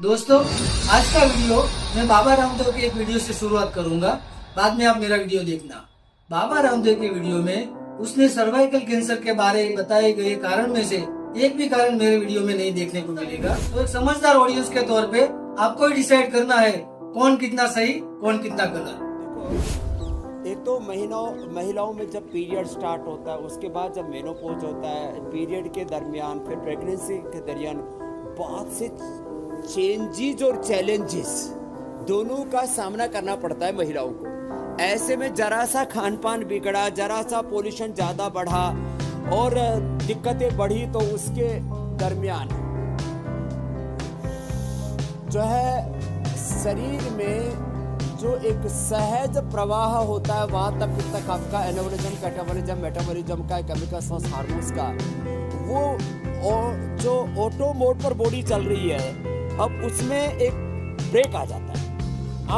दोस्तों, आज का वीडियो मैं बाबा रामदेव के एक वीडियो से शुरुआत करूंगा। बाद में आप मेरा वीडियो देखना। बाबा रामदेव के वीडियो में उसने सर्वाइकल कैंसर के बारे में बताए गए कारण में से एक भी कारण मेरे वीडियो में नहीं देखने को मिलेगा। तो एक समझदार ऑडियंस के तौर पे आपको ही डिसाइड करना है कौन कितना सही, कौन कितना गलत। एक तो महिलाओं में जब पीरियड स्टार्ट होता है, उसके बाद जब मेनोपॉज होता है, पीरियड के दरमियान, फिर प्रेगनेंसी के दरमियान बहुत से चेंजेस और चैलेंजेस दोनों का सामना करना पड़ता है महिलाओं को। ऐसे में जरा सा खान पान बिगड़ा, जरा सा पोल्यूशन ज़्यादा बढ़ा और दिक्कतें बढ़ी, तो उसके दरमियान जो है शरीर में जो एक सहज प्रवाह होता है वहाँ तक तक आपका एनाबॉलिज्म, मेटाबॉलिज्म का, केमिकल सोर्स हार्मोन्स का, वो जो ऑटो मोड पर बॉडी चल रही है, अब उसमें एक ब्रेक आ जाता है।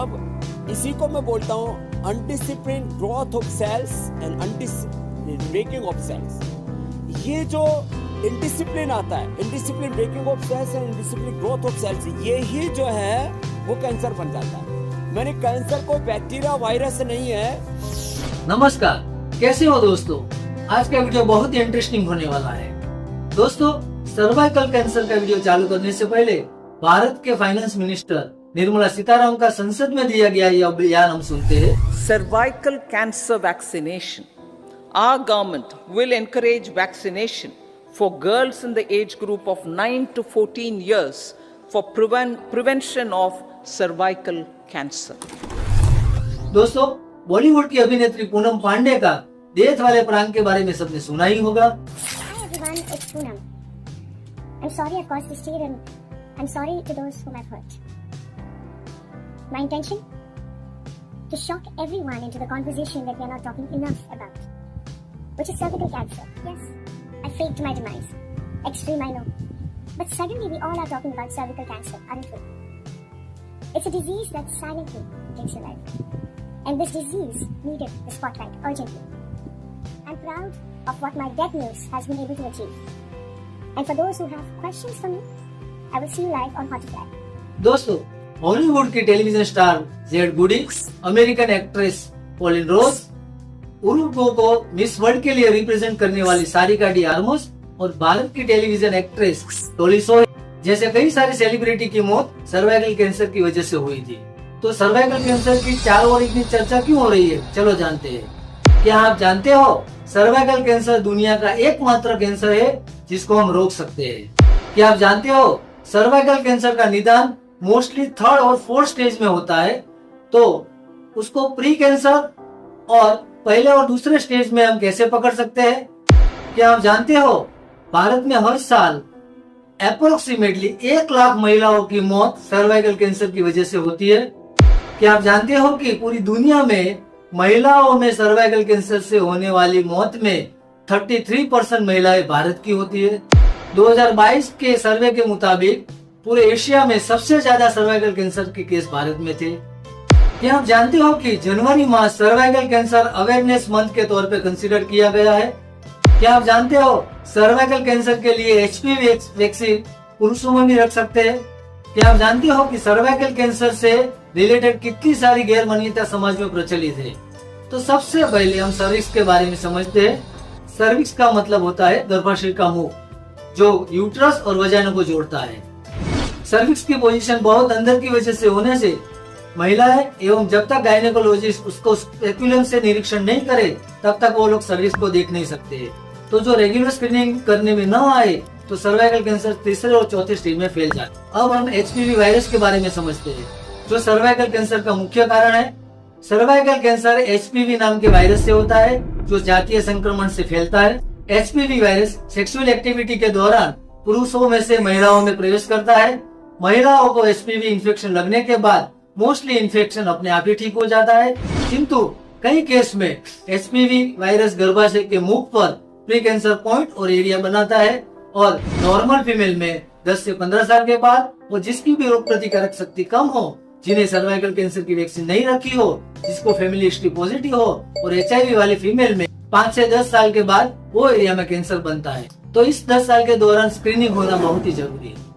अब इसी को मैं बोलता हूँ undiscipline growth of cells and undiscipline breaking of cells. ये जो इनडिसिप्लिन आता है, indiscipline breaking of cells and indiscipline growth of cells, ये ही जो है वो कैंसर बन जाता है। मैंने कैंसर को बैक्टीरिया वायरस नहीं है। नमस्कार, कैसे हो दोस्तों? आज का वीडियो बहुत ही इंटरेस्टिंग होने वाला है। दोस्तों, सर्वाइकल कैंसर का वीडियो चालू करने से पहले भारत के फाइनेंस मिनिस्टर निर्मला सीतारामन का संसद में दिया गया यह बयान हम सुनते हैं। Cervical cancer vaccination. Our government will encourage vaccination for girls in the age group of 9 to 14 years for prevention of cervical cancer. दोस्तों, बॉलीवुड की अभिनेत्री पूनम पांडे का डेथ वाले प्रांग के बारे में सबने सुना ही होगा। Hi everyone, it's Poonam. I'm sorry I've caused this tear and I'm sorry to those whom I've hurt. My intention? To shock everyone into the conversation that we are not talking enough about, which is cervical cancer. Yes, I faked my demise. Extreme, I know. But suddenly we all are talking about cervical cancer, aren't we? It's a disease that silently takes your life. And this disease needed the spotlight urgently. I'm proud of what my death news has been able to achieve. And for those who have questions for me, I will see you live on Hotfly. दोस्तों, Hollywood की television star Z गुडी, American actress pollen रोज, Uruguay को miss world के लिए represent करने वाली Sarika D आर्मोस और भारत की television actress टोली सोहे जैसे कई सारे सेलिब्रिटी की मौत सर्वाइकल कैंसर की वजह से हुई थी। तो सर्वाइकल कैंसर की चारों ओर इतनी चर्चा क्यों हो रही है, चलो जानते हैं। क्या आप जानते हो सर्वाइकल कैंसर दुनिया का एकमात्र कैंसर है जिसको हम रोक सकते हैं? क्या आप जानते हो सर्वाइकल कैंसर का निदान मोस्टली 3rd और 4th स्टेज में होता है, तो उसको प्री कैंसर और पहले और दूसरे स्टेज में हम कैसे पकड़ सकते हैं? क्या आप जानते हो भारत में हर साल अप्रोक्सीमेटली 1 लाख महिलाओं की मौत सर्वाइकल कैंसर की वजह से होती है? क्या आप जानते हो कि पूरी दुनिया में महिलाओं में सर्वाइकल कैंसर से होने वाली मौत में 33% महिलाएं भारत की होती है? 2022 के सर्वे के मुताबिक पूरे एशिया में सबसे ज्यादा सर्वाइकल कैंसर के केस भारत में थे। क्या आप जानते हो कि जनवरी माह सर्वाइकल कैंसर अवेयरनेस मंथ के तौर पे कंसीडर किया गया है? क्या आप जानते हो सर्वाइकल कैंसर के लिए HPV वैक्सीन पुरुषों में भी रख सकते हैं? क्या आप जानते हो कि सर्वाइकल कैंसर से रिलेटेड कितनी सारी गैर मान्यता समाज में प्रचलित है? तो सबसे पहले हम सर्विक्स के बारे में समझते हैं। सर्विक्स का मतलब होता है गर्भाशय का मुख, जो यूट्रस और वजाइना को जोड़ता है। सर्विक्स की पोजीशन बहुत अंदर की वजह से होने से महिलाएं एवं जब तक गायनेकोलॉजिस्ट उसको स्पेक्युलम से निरीक्षण नहीं करे तब तक वो लोग सर्विक्स को देख नहीं सकते। तो जो रेगुलर स्क्रीनिंग करने में न आए तो सर्वाइकल कैंसर 3रे और 4थे स्टेज में फैल जाता है। अब हम HPV वायरस के बारे में समझते हैं, जो सर्वाइकल कैंसर का मुख्य कारण है। सर्वाइकल कैंसर HPV नाम के वायरस से होता है, जो जातीय संक्रमण से फैलता है। HPV वायरस सेक्सुअल एक्टिविटी के दौरान पुरुषों में से महिलाओं में प्रवेश करता है। महिलाओं को HPV इन्फेक्शन लगने के बाद मोस्टली इन्फेक्शन अपने आप ही ठीक हो जाता है, किंतु कई केस में HPV वायरस गर्भाशय के मुख पर प्री कैंसर पॉइंट और एरिया बनाता है और नॉर्मल फीमेल में 10 से 15 साल के बाद वो जिसकी भी रोग प्रतिकारक शक्ति कम हो, जिन्हें सर्वाइकल कैंसर की वैक्सीन नहीं रखी हो, जिसको फैमिली हिस्ट्री पॉजिटिव हो और HIV वाली फीमेल में 5 से 10 साल के बाद वो एरिया में कैंसर बनता है। तो इस 10 साल के दौरान स्क्रीनिंग होना बहुत ही जरूरी है।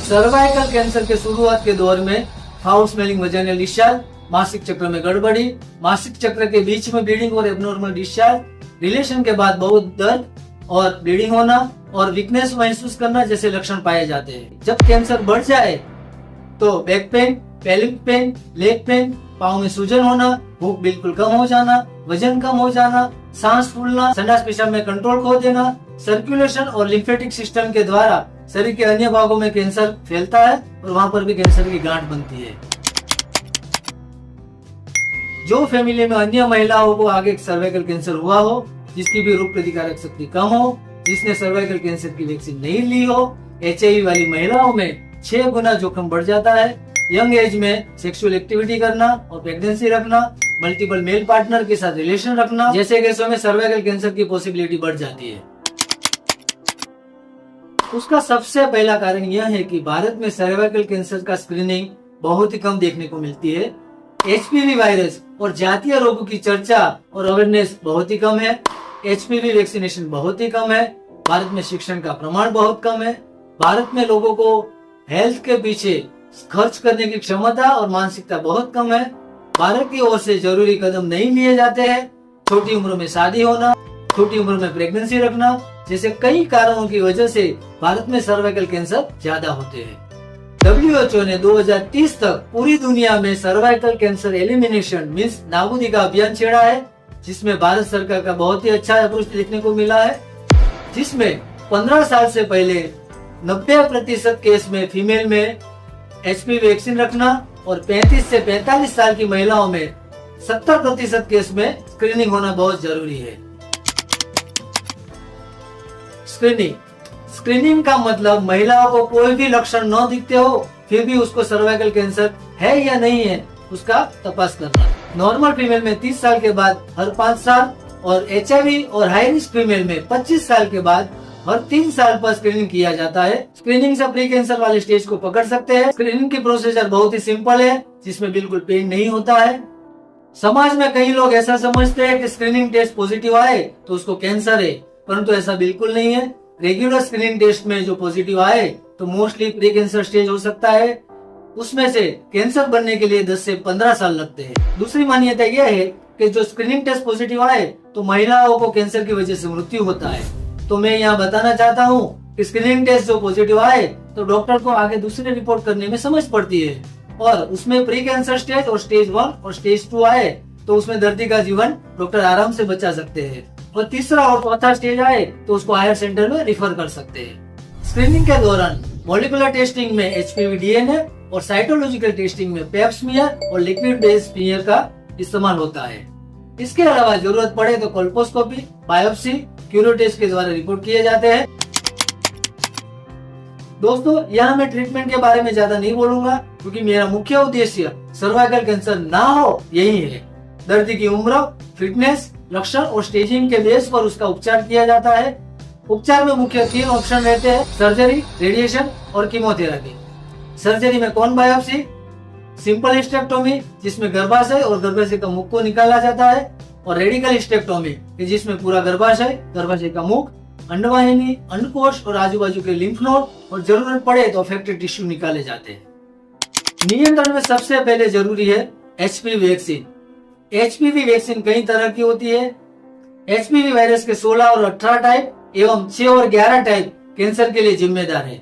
सर्वाइकल कैंसर के शुरुआत के दौर में फाउल स्मेलिंग वजाइनल डिस्चार्ज, मासिक चक्र में गड़बड़ी, मासिक चक्र के बीच में ब्लीडिंग और एब्नॉर्मल डिस्चार्ज, रिलेशन के बाद बहुत दर्द और ब्लीडिंग होना और वीकनेस महसूस करना जैसे लक्षण पाए जाते हैं। जब कैंसर बढ़ जाए तो back pain, pelvic pain, leg pain, पाँव में सूजन होना, भूख बिल्कुल कम हो जाना, वजन कम हो जाना, सांस फूलना, संडास पेशाब में कंट्रोल खो देना, सर्कुलेशन और लिम्फेटिक सिस्टम के द्वारा शरीर के अन्य भागों में कैंसर फैलता है और वहां पर भी कैंसर की गांठ बनती है। जो फैमिली में अन्य महिलाओं को आगे सर्वाइकल कैंसर हुआ हो, जिसकी भी रोग प्रतिकारक शक्ति कम हो, जिसने सर्वाइकल कैंसर की वैक्सीन नहीं ली हो, HIV वाली महिलाओं में 6 गुना जोखिम बढ़ जाता है। यंग एज में सेक्सुअल एक्टिविटी करना और प्रेगनेंसी रखना, मल्टीपल मेल पार्टनर के साथ रिलेशन रखना जैसे केसों में सर्वाइकल कैंसर की पॉसिबिलिटी बढ़ जाती है। उसका सबसे पहला कारण यह है कि भारत में सर्वाइकल कैंसर का स्क्रीनिंग बहुत ही कम देखने को मिलती है। HPV वायरस और जातीय रोगों की चर्चा और अवेयरनेस बहुत ही कम है। HPV वैक्सीनेशन बहुत ही कम है। भारत में शिक्षण का प्रमाण बहुत कम है। भारत में लोगों को हेल्थ के पीछे खर्च करने की क्षमता और मानसिकता बहुत कम है। भारत की ओर से जरूरी कदम नहीं लिए जाते हैं। छोटी उम्र में शादी होना, छोटी उम्र में प्रेगनेंसी रखना जैसे कई कारणों की वजह से भारत में सर्वाइकल कैंसर ज्यादा होते हैं। WHO ने 2030 तक पूरी दुनिया में सर्वाइकल कैंसर एलिमिनेशन मीन्स नाबूदी का अभियान छेड़ा है, जिसमें भारत सरकार का बहुत ही अच्छा अप्रोच देखने को मिला है, जिसमें 15 साल से पहले 90% केस में फीमेल में HPV वैक्सीन रखना और 35 से 45 साल की महिलाओं में 70% केस में स्क्रीनिंग होना बहुत जरूरी है। स्क्रीनिंग का मतलब महिलाओं को कोई भी लक्षण न दिखते हो फिर भी उसको सर्वाइकल कैंसर है या नहीं है उसका तपास करना। नॉर्मल फीमेल में 30 साल के बाद हर 5 साल और HIV और हाई रिस्क फीमेल में 25 साल के बाद हर 3 साल पर स्क्रीनिंग किया जाता है। स्क्रीनिंग से प्री कैंसर वाले स्टेज को पकड़ सकते हैं। स्क्रीनिंग की प्रोसीजर बहुत ही सिंपल है, जिसमें बिल्कुल पेन नहीं होता है। समाज में कई लोग ऐसा समझते हैं कि स्क्रीनिंग टेस्ट पॉजिटिव आए तो उसको कैंसर है, परंतु ऐसा बिल्कुल नहीं है। रेगुलर स्क्रीनिंग टेस्ट में जो पॉजिटिव आए तो मोस्टली प्री कैंसर स्टेज हो सकता है। उसमें से कैंसर बनने के लिए 10 से 15 साल लगते हैं। दूसरी मान्यता यह है कि जो स्क्रीनिंग टेस्ट पॉजिटिव आए तो महिलाओं को कैंसर की वजह से मृत्यु होता है। तो मैं यहाँ बताना चाहता हूँ कि स्क्रीनिंग टेस्ट जो पॉजिटिव आए तो डॉक्टर को आगे दूसरी रिपोर्ट करने में समझ पड़ती है, और उसमें प्री कैंसर स्टेज और स्टेज 1 और स्टेज 2 आए तो उसमें दर्दी का जीवन डॉक्टर आराम से बचा सकते हैं, और तीसरा और चौथा स्टेज आए तो उसको हायर सेंटर में रिफर कर सकते हैं। स्क्रीनिंग के दौरान मॉलिक्यूलर टेस्टिंग में HPV DNA और साइटोलॉजिकल टेस्टिंग में पेप स्मीयर और लिक्विड बेस्ड स्मीयर का इस्तेमाल होता है। इसके अलावा जरूरत पड़े तो कोल्पोस्कोपी, बायोप्सी, क्यूरो टेस्ट के द्वारा रिपोर्ट किए जाते हैं। दोस्तों, यहाँ मैं ट्रीटमेंट के बारे में ज्यादा नहीं बोलूंगा क्योंकि मेरा मुख्य उद्देश्य सर्वाइकल कैंसर ना हो यही है। दर्दी की उम्र, फिटनेस, लक्षण और स्टेजिंग के बेस पर उसका उपचार किया जाता है। उपचार में मुख्य 3 ऑप्शन रहते हैं: सर्जरी, रेडिएशन और कीमोथेरेपी। सर्जरी में कॉन बायोप्सी, सिंपल हिस्टेक्टोमी जिसमें गर्भाशय और गर्भाशय का मुख को निकाला जाता है, और रेडिकल हिस्टेक्टोमी जिसमें पूरा गर्भाशय, गर्भाशय का मुख, अंडवाहिनी, अंडकोश और आजू बाजू के लिम्फ नोड और जरूरत पड़े तो अफेक्टेड टिश्यू निकाले जाते हैं। नियंत्रण में सबसे पहले जरूरी है HPV वैक्सीन। HPV वैक्सीन कई तरह की होती है। HPV वायरस के 16 और 18 टाइप एवं 6 और 11 टाइप कैंसर के लिए जिम्मेदार है।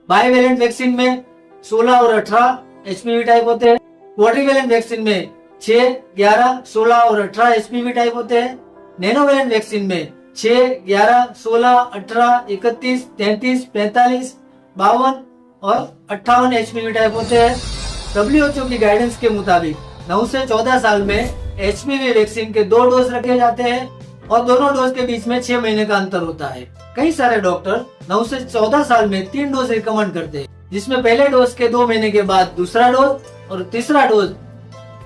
बाइवेलेंट वैक्सीन में 16 और 18 HPV टाइप होते हैं। क्वाड्रिवेलेंट वैक्सीन में 6, 11, 16 और 18 HPV टाइप होते हैं। नैनोवेलेंट वैक्सीन में 6, 11, 16, 18, 31, 33, 45, 52 और 58 HPV टाइप होते हैं। WHO की गाइडेंस के मुताबिक 9 से 14 साल में HPV वैक्सीन के 2 डोज रखे जाते हैं और दोनों डोज के बीच में 6 महीने का अंतर होता है। कई सारे डॉक्टर 9 से 14 साल में 3 डोज रिकमेंड करते हैं, जिसमें पहले डोज के 2 महीने के बाद दूसरा डोज और तीसरा डोज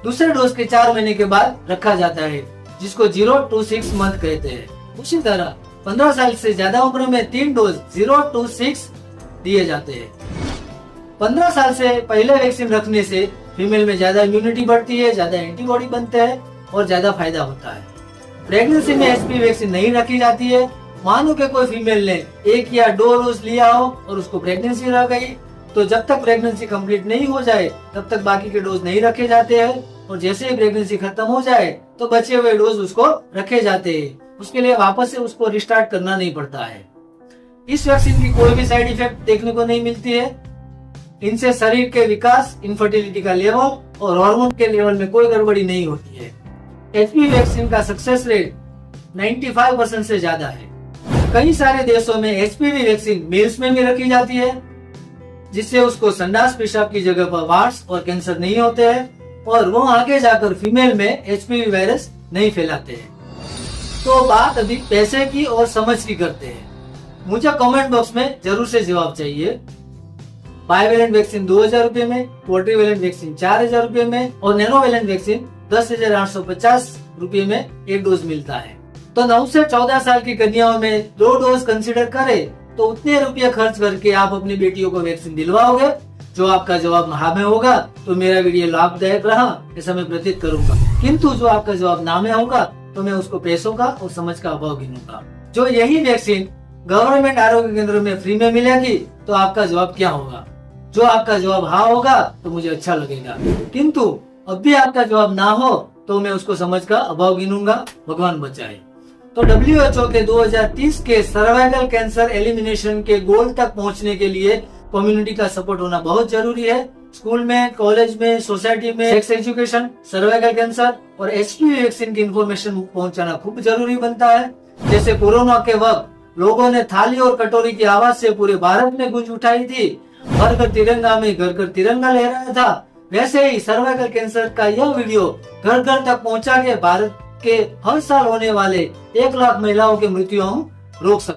दूसरे डोज के 4 महीने के बाद रखा जाता है, जिसको 0 to 6 मंथ कहते हैं। उसी तरह 15 साल से ज्यादा उम्र में 3 डोज 0 to 6 दिए जाते हैं। 15 साल से पहले वैक्सीन रखने से फीमेल में ज्यादा इम्यूनिटी बढ़ती है, ज्यादा एंटीबॉडी बनते हैं और ज्यादा फायदा होता है। प्रेगनेंसी में HPV वैक्सीन नहीं रखी जाती है। मानो कि कोई फीमेल ने 1 या 2 डोज लिया हो और उसको प्रेगनेंसी रह गई, तो जब तक प्रेगनेंसी कंप्लीट नहीं हो जाए तब तक बाकी के डोज नहीं रखे जाते हैं, और जैसे ही प्रेगनेंसी खत्म हो जाए तो बचे हुए डोज उसको रखे जाते हैं। उसके लिए वापस से उसको रिस्टार्ट करना नहीं पड़ता है। इस वैक्सीन की कोई भी साइड इफेक्ट देखने को नहीं मिलती है। इनसे शरीर के विकास, इनफर्टिलिटी का लेवल और हार्मोन के लेवल में कोई गड़बड़ी नहीं होती है। एचपीवी वैक्सीन का सक्सेस रेट 95% से ज्यादा है। कई सारे देशों में एचपीवी वैक्सीन मेल्स में भी रखी जाती है, जिससे उसको संडास पेशाब की जगह पर वार्ड्स और कैंसर नहीं होते हैं, और वो आगे जाकर फीमेल में एचपीवी वायरस नहीं फैलाते हैं। तो बात अभी पैसे की और समझ की करते हैं। मुझे कमेंट बॉक्स में जरूर से जवाब चाहिए। बाइवेलेंट वैक्सीन 2000 रुपए में, क्वाड्रीवेलेंट वैक्सीन 4000 रुपए में और नैनोवेलेंट वैक्सीन 10,850 रुपए में एक डोज मिलता है। तो 9 से 14 साल की कन्याओं में 2 डोज कंसीडर करें तो उतने रुपये खर्च करके आप अपनी बेटियों को वैक्सीन दिलवाओगे। जो आपका जवाब हाँ में होगा तो मेरा वीडियो लाभदायक रहा ऐसा मैं प्रतीत करूंगा, किंतु जो आपका जवाब ना में होगा तो मैं उसको पैसों का और समझ का अभाव गिनूंगा। जो यही वैक्सीन गवर्नमेंट आरोग्य केंद्र में फ्री में मिलेगी तो आपका जवाब क्या होगा? जो आपका जवाब हाँ होगा तो मुझे अच्छा लगेगा, किंतु अब भी आपका जवाब ना हो तो मैं उसको समझ का अभाव गिनूंगा। भगवान बचाए। तो WHO के 2030 के सर्वाइकल कैंसर एलिमिनेशन के गोल तक पहुंचने के लिए कम्युनिटी का सपोर्ट होना बहुत जरूरी है। स्कूल में, कॉलेज में, सोसाइटी में सेक्स एजुकेशन, सर्वाइकल कैंसर और एचपीवी वैक्सीन की इंफॉर्मेशन पहुंचाना खूब जरूरी बनता है। जैसे कोरोना के वक्त लोगों ने थाली और कटोरी की आवाज से पूरे भारत में गूंज उठाई थी, घर घर तिरंगा में घर घर तिरंगा लहराया था, वैसे ही सर्वाइकल कैंसर का यह वीडियो घर घर तक पहुंचा के भारत के हर साल होने वाले 1 लाख महिलाओं की मृत्यु हम रोक सकते हैं।